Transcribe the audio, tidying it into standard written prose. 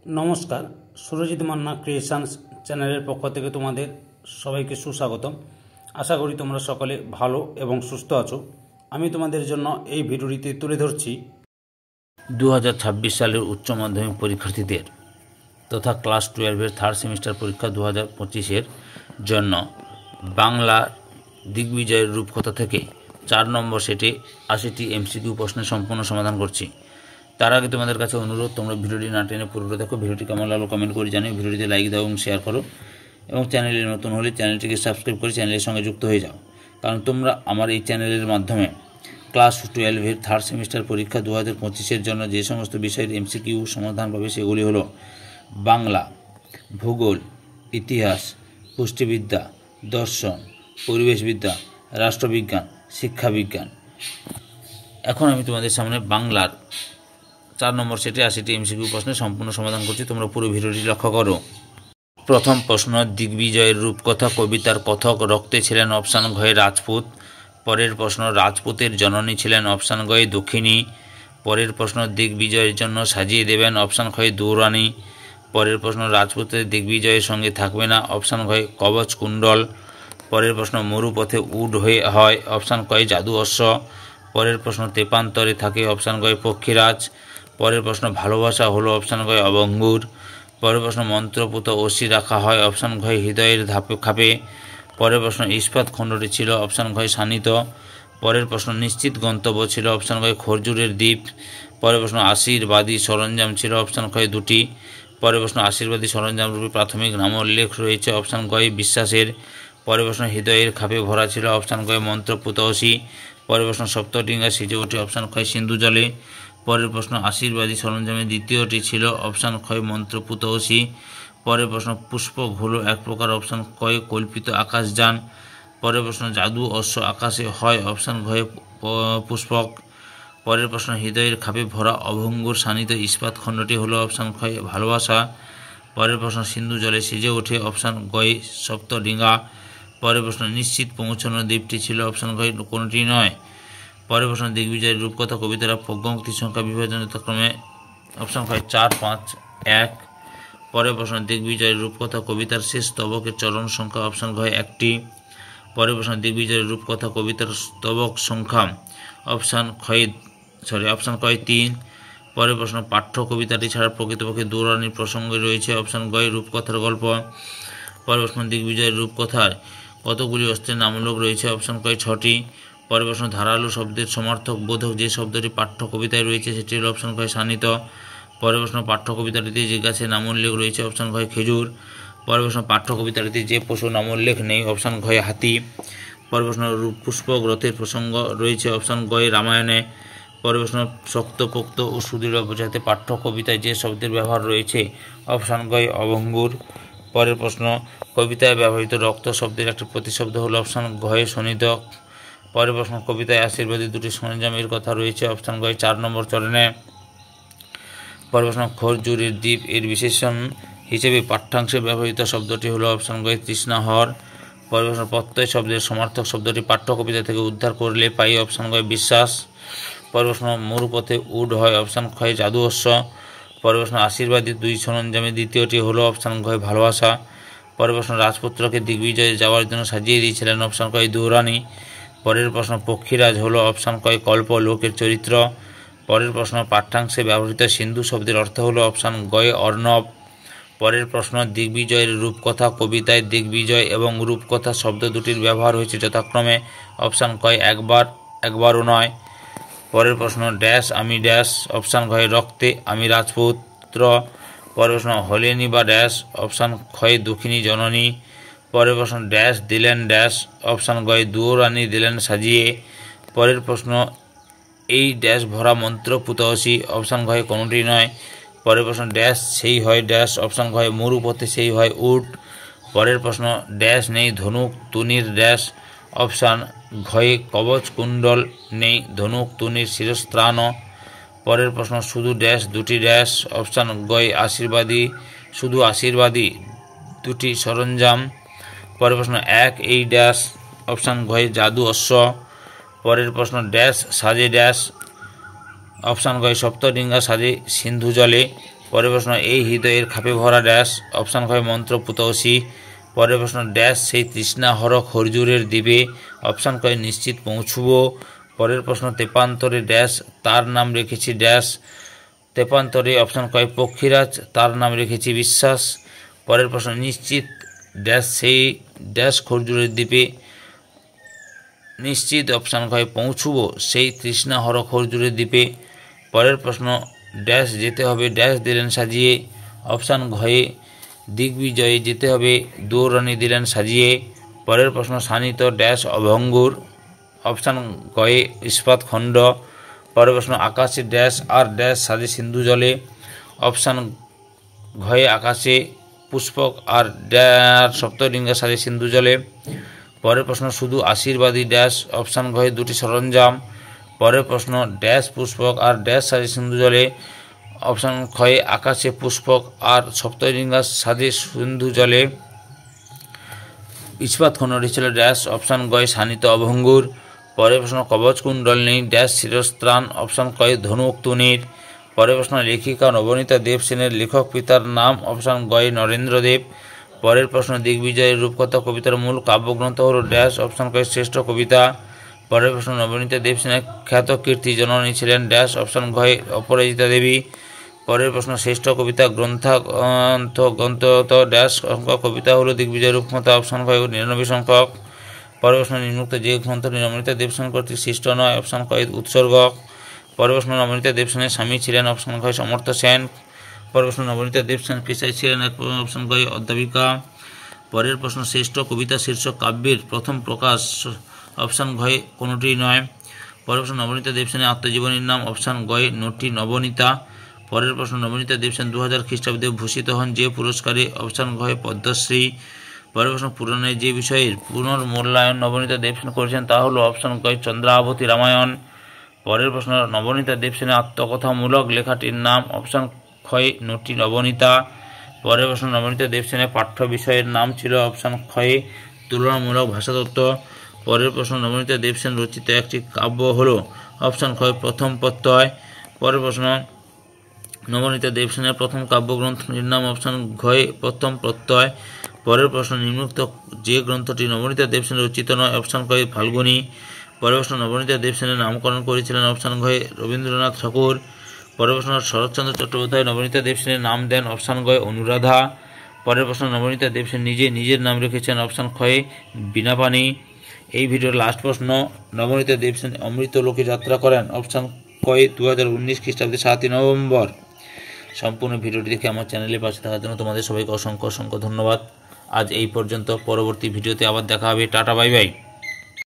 নমস্কার, সুরজিৎ মান্না ক্রিয়েশনস চ্যানেলের পক্ষ থেকে তোমাদের সবাইকে সুস্বাগতম। আশা করি তোমরা সকলে ভালো এবং সুস্থ আছো। আমি তোমাদের জন্য এই ভিডিওটিতে তুলে ধরছি 2026 সালের উচ্চ মাধ্যমিক পরীক্ষার্থীদের তথা ক্লাস 12-এর থার্ড সেমিস্টার পরীক্ষা 2025-এর জন্য বাংলা দিগ্বিজয়ের রূপকথা থেকে 4 নম্বর সেটে 80টি MCQ প্রশ্নের সম্পূর্ণ সমাধান করছি। তার আগে তোমাদের কাছে অনুরোধ, তোমরা ভিডিওটি না টেনে পুরোটা দেখো। ভিডিওটি কেমন লাগলো কমেন্ট করে জানিও, ভিডিওটিতে লাইক দাও এবং শেয়ার করো, এবং চ্যানেলে নতুন হলে চ্যানেলটিকে সাবস্ক্রাইব করে চ্যানেলের সঙ্গে যুক্ত হয়ে যাও। কারণ তোমরা আমার এই চ্যানেলের মাধ্যমে ক্লাস 12-এর থার্ড সেমিস্টার পরীক্ষা 2025-এর জন্য যে সমস্ত বিষয়ের MCQ সমাধান পাবে সেগুলি হলো বাংলা, ভূগোল, ইতিহাস, পুষ্টিবিদ্যা, দর্শন, পরিবেশবিদ্যা, রাষ্ট্রবিজ্ঞান, শিক্ষাবিজ্ঞান। এখন আমি তোমাদের সামনে বাংলার 4 নম্বর সেটে 80টি MCQ প্রশ্নের সম্পূর্ণ সমাধান করছি। তোমরা পুরো ভিডিওটি লক্ষ্য করো। প্রথম প্রশ্ন, দিগ্বিজয়ের রূপকথা কবিতার কথক রক্তে ছিলেন অপশান ঘয়ে রাজপুত। পরের প্রশ্ন, রাজপুতের জননী ছিলেন অপশান ঘয়ে দক্ষিণী। পরের প্রশ্ন, দিগ্বিজয়ের জন্য সাজিয়ে দেবেন অপশান ঘয়ে দুরানী। পরের প্রশ্ন, রাজপুতের দিগ্বিজয়ের সঙ্গে থাকবে না অপশান ঘয়ে কবচ কুণ্ডল। পরের প্রশ্ন, মরুপথে উড হয়ে হয় অপশান কয়ে জাদু অশ্ব। পরের প্রশ্ন, তেপান্তরে থাকে অপশান গয়ে পক্ষীরাজ। পরের প্রশ্ন, ভালোবাসা হলো অপশান গয়ে অবঙ্গুর। পরের প্রশ্ন, মন্ত্রপুত অসি রাখা হয় অপশান ঘয়ে হৃদয়ের ধাপে খাপে। পরের প্রশ্ন, ইস্পাত খণ্ডটি ছিল অপশান ঘয়ে শানিত। পরের প্রশ্ন, নিশ্চিত গন্তব্য ছিল অপশান ঘয়ে খরজুরের দ্বীপ। পরের প্রশ্ন, আশীর্বাদী সরঞ্জাম ছিল অপশান ঘয়ে দুটি। পরের প্রশ্ন, আশীর্বাদী সরঞ্জাম রূপে প্রাথমিক নামোল্লেখ রয়েছে অপশান ঘয়ে বিশ্বাসের। পরের প্রশ্ন, হৃদয়ের খাপে ভরা ছিল অপশান ঘয়ে মন্ত্রপুত অসি। পরের প্রশ্ন, সপ্তডিঙ্গা সিজে ওঠে অপশান ক্ষয় সিন্ধু জলে। পরের প্রশ্ন, আশীর্বাদী সরঞ্জামের দ্বিতীয়টি ছিল অপশান ক্ষয় মন্ত্রপুত অসি। পরের প্রশ্ন, পুষ্পক হলো এক প্রকার অপশান কয় কল্পিত আকাশযান। পরের প্রশ্ন, জাদু অশ্ব আকাশে হয় অপশান ঘয়ে পুষ্পক। পরের প্রশ্ন, হৃদয়ের খাপে ভরা অভঙ্গুর শানিত ইস্পাত খণ্ডটি হলো অপশান ক্ষয় ভালোবাসা। পরের প্রশ্ন, সিন্ধু জলে সিজে ওঠে অপশান গয়ে সপ্তডিঙ্গা। পরের প্রশ্ন, নিশ্চিত পৌঁছানোর দ্বীপটি ছিল অপশান ঘয়ে কোনোটি নয়। পরের প্রশ্ন, দিগ্বিজয়ের রূপকথা কবিতারা পঙ্ক্তি সংখ্যা বিভাজন যথাক্রমে অপশান ঘয়ে 4, 5, 1। পরের প্রশ্ন, দিগ্বিজয়ের রূপকথা কবিতার শেষ স্তবকের চরণ সংখ্যা অপশান ঘয়ে 1টি। পরের প্রশ্ন, দিগ্বিজয়ের রূপকথা কবিতার স্তবক সংখ্যা অপশান কয় 3। পরের প্রশ্ন, পাঠ্য কবিতাটি ছাড়া প্রকৃতপক্ষে দুরানীর প্রসঙ্গে রয়েছে অপশান গয়ে রূপকথার গল্প। পরের প্রশ্ন, দিগ্বিজয়ের রূপকথার কতগুলি অস্ত্রের নামোল্লেখ রয়েছে অপশান কয় 6টি। পরের প্রশ্ন, ধারালো শব্দের সমার্থক বোধক যে শব্দটি পাঠ্য কবিতায় রয়েছে সেটি হল অপশান কয় শানিত। পরের প্রশ্ন, পাঠ্য কবিতাটিতে যে গাছের নামোল্লেখ রয়েছে অপশান ঘয়ে খেজুর। পরের প্রশ্ন, পাঠ্য কবিতাটিতে যে পশু নামোল্লেখ নেই অপশান ঘয়ে হাতি। পরের প্রশ্ন, পুষ্পক রথের প্রসঙ্গ রয়েছে অপশান গয়ে রামায়ণে। পরের প্রশ্ন, শক্তপোক্ত ও সুদৃঢ় বোঝাতে পাঠ্য কবিতায় যে শব্দের ব্যবহার রয়েছে অপশান গয়ে অভঙ্গুর। পরের প্রশ্ন, কবিতায় ব্যবহৃত রক্ত শব্দের একটি প্রতিশব্দ হল অপশান ঘয়ে শোণিত। পরের প্রশ্ন, কবিতায় আশীর্বাদী দুটি সরঞ্জামের কথা রয়েছে অপশান গয়ে 4 নম্বর চরণে। পরের প্রশ্ন, খরজুরের দ্বীপ এর বিশেষণ হিসেবে পাঠ্যাংশে ব্যবহৃত শব্দটি হলো অপশান গয়ে তৃষ্ণাহর। পরের প্রশ্ন, প্রত্যয় শব্দের সমার্থক শব্দটি পাঠ্য কবিতা থেকে উদ্ধার করলে পাই অপশান গয়ে বিশ্বাস। পরের প্রশ্ন, মরুপথে উড হয় অপশান ক্ষয়ে জাদু অশ্ব। পরের প্রশ্ন, আশীর্বাদী দুই সরঞ্জামের দ্বিতীয়টি হলো অপশান ঘয়ে ভালোবাসা। পরের প্রশ্ন, রাজপুত্রকে দিগ্বিজয়ে যাওয়ার জন্য সাজিয়ে দিয়েছিলেন অপশান কয় দুরানী। পরের প্রশ্ন, পক্ষীরাজ হলো অপশান কয় কল্প লোকের চরিত্র। পরের প্রশ্ন, পাঠ্যাংশে ব্যবহৃত সিন্ধু শব্দের অর্থ হলো অপশান গয়ে অর্ণব। পরের প্রশ্ন, দিগ্বিজয়ের রূপকথা কবিতায় দিগ্বিজয় এবং রূপকথা শব্দ দুটির ব্যবহার হয়েছে যথাক্রমে অপশান কয় একবার, একবারও নয়। পরের প্রশ্ন, ড্যাশ আমি ড্যাশ অপশান ঘয়ে রক্তে আমি রাজপুত্র। পরের প্রশ্ন, হলেনি বা ড্যাশ অপশান ক্ষয়ে দুঃখিনী জননী। পরের প্রশ্ন, ড্যাশ দিলেন ড্যাশ অপশান গয়ে দুরানী দিলেন সাজিয়ে। পরের প্রশ্ন, এই ড্যাশ ভরা মন্ত্রপুত অসি অপশান ঘয়ে কোনোটি নয়। পরের প্রশ্ন, ড্যাশ সেই হয় ড্যাশ অপশান ঘয়ে মরুপথে সেই হয় উট। পরের প্রশ্ন, ড্যাশ নেই ধনুক তুনির ড্যাশ অপশান ঘয়ে কবচ কুণ্ডল নেই ধনুক তুনির শিরস্ত্রাণ। পরের প্রশ্ন, শুধু ড্যাশ দুটি ড্যাশ অপশান গয়ে আশীর্বাদী শুধু আশীর্বাদী দুটি সরঞ্জাম। পরের প্রশ্ন, এক এই ড্যাশ অপশান ঘয়ে জাদু অশ্ব। পরের প্রশ্ন, ড্যাশ সাজে ড্যাশ অপশান গয়ে সপ্তডিঙ্গা সাজে সিন্ধু জলে। পরের প্রশ্ন এই হৃদয়ের খাপে ভরা ড্যাশ, অপশান হয় মন্ত্র পুতৌসী। পরের প্রশ্ন ড্যাশ সেই তৃষ্ণা হর খরজুরের দ্বীপে, অপশান কয় নিশ্চিত পৌঁছব। পরের প্রশ্ন তেপান্তরে ড্যাশ তার নাম রেখেছি ড্যাশ, তেপান্তরে অপশান কয় পক্ষীরাজ তার নাম রেখেছি বিশ্বাস। পরের প্রশ্ন নিশ্চিত ড্যাশ সেই ড্যাশ খরজুরের দ্বীপে, নিশ্চিত অপশান কয় পৌঁছব সেই তৃষ্ণা হর খরজুরের দ্বীপে। পরের প্রশ্ন ড্যাশ যেতে হবে ড্যাশ দিলেন সাজিয়ে, অপশান ঘয়ে দিগ্বিজয়ে যেতে হবে দৌড়ানি দিলেন সাজিয়ে। পরের প্রশ্ন শানিত ড্যাশ অভঙ্গুর, অপশান গয়ে ইস্পাত খণ্ড। পরের প্রশ্ন আকাশে ড্যাশ আর ড্যাশ সাজে সিন্ধু জলে, অপশান ঘয়ে আকাশে পুষ্পক আর ড্যাশ সপ্তলিঙ্গা সাজে সিন্ধু জলে। পরের প্রশ্ন শুধু আশীর্বাদী ড্যাশ, অপশান ঘয়ে দুটি সরঞ্জাম। পরের প্রশ্ন ড্যাশ পুষ্পক আর ড্যাশ সাজে সিন্ধু জলে, অপশান ক্ষয়ে আকাশে পুষ্পক আর সপ্তলিঙ্গা সাজে সিন্ধু জলে। ইস্পাত খণ্ডটি ছিল ড্যাশ, অপশান গয় শানিত অভঙ্গুর। পরের প্রশ্ন কবচ কুণ্ডল নেই ড্যাশ শিরস্ত্রাণ, অপশান কয় ধনুক্তুনির। পরের প্রশ্ন লেখিকা নবনীতা দেব সেনের লেখক পিতার নাম, অপশান গয় নরেন্দ্র দেব। পরের প্রশ্ন দিগ্বিজয়ের রূপকথা কবিতার মূল কাব্যগ্রন্থ হল ড্যাশ, অপশান কয় শ্রেষ্ঠ কবিতা। পরের প্রশ্ন নবনীতা দেব সেনের খ্যাত কীর্তি জননী ছিলেন ড্যাশ, অপশান ঘয় অপরাজিতা দেবী। পরের প্রশ্ন শ্রেষ্ঠ কবিতা গ্রন্থ ড্যাশ সংখ্যক কবিতা হল দিগ্বিজয় রূপকথা, অপশান কয় 99 সংখ্যক। পরের প্রশ্ন নিম্নোক্ত যে গ্রন্থটি নবনীতা দেব সেন কর্তৃক সৃষ্ট নয়, অপশান কয় উৎসর্গ। পরের প্রশ্ন নবনীতা দেব সেনের স্বামী ছিলেন, অপশান কয় সমর্থ সেন। পরের প্রশ্ন নবনীতা দেব সেন পেশায় ছিলেন, অপশান কয় অধ্যাপিকা। পরের প্রশ্ন শ্রেষ্ঠ কবিতা শীর্ষক কাব্যের প্রথম প্রকাশ, অপশান ঘয় কোনোটি নয়। পরের প্রশ্ন নবনীতা দেব সেনের আত্মজীবনীর নাম, অপশান গয় নটি নবনীতা। পরের প্রশ্ন নবনীতা দেব সেন 2000 খ্রিস্টাব্দে ভূষিত হন যে পুরস্কারে, অপশান ঘয় পদ্মশ্রী। পরের প্রশ্ন পুরাণের যে বিষয়ের পুনর্মূল্যায়ন নবনীতা দেব সেন করেছেন তা হল, অপশান গয় চন্দ্রাবতী রামায়ণ। পরের প্রশ্ন নবনীতা দেব সেনের আত্মকথামূলক লেখাটির নাম, অপশান ক্ষয় নটি নবনীতা। পরের প্রশ্ন নবনীতা দেব সেনের পাঠ্য বিষয়ের নাম ছিল, অপশান ক্ষয়ে তুলনামূলক ভাষাতত্ত্ব। পরের প্রশ্ন নবনীতা দেব সেন রচিত একটি কাব্য হল, অপশান ক্ষয় প্রথম প্রত্যয়। পরের প্রশ্ন নবনীতা দেব সেনের প্রথম কাব্যগ্রন্থটির নাম, অপশান ঘয় প্রথম প্রত্যয়। পরের প্রশ্ন নিম্নোক্ত যে গ্রন্থটি নবনীতা দেব সেন রচিত নয়, অপশান কয় ফাল্গুনী। পরের প্রশ্ন নবনীতা দেব সেনের নামকরণ করেছিলেন, অপশান ঘয় রবীন্দ্রনাথ ঠাকুর। পরের প্রশ্ন শরৎচন্দ্র চট্টোপাধ্যায় নবনীতা দেব সেনের নাম দেন, অপশান গয় অনুরাধা। পরের প্রশ্ন নবনীতা দেব সেন নিজের নাম রেখেছেন, অপশান ক্ষয়ে বীণাপাণি। এই ভিডিওর লাস্ট প্রশ্ন নবনীতা দেব সেন অমৃত লোকে যাত্রা করেন, অপশান কয় 2019 খ্রিস্টাব্দে 7ই নভেম্বর। সম্পূর্ণ ভিডিওটি দেখে আমার চ্যানেলে পাশে থাকার জন্য তোমাদের সবাইকে অসংখ্য ধন্যবাদ। আজ এই পর্যন্ত, পরবর্তী ভিডিওতে আবার দেখা হবে। Tata, bye bye.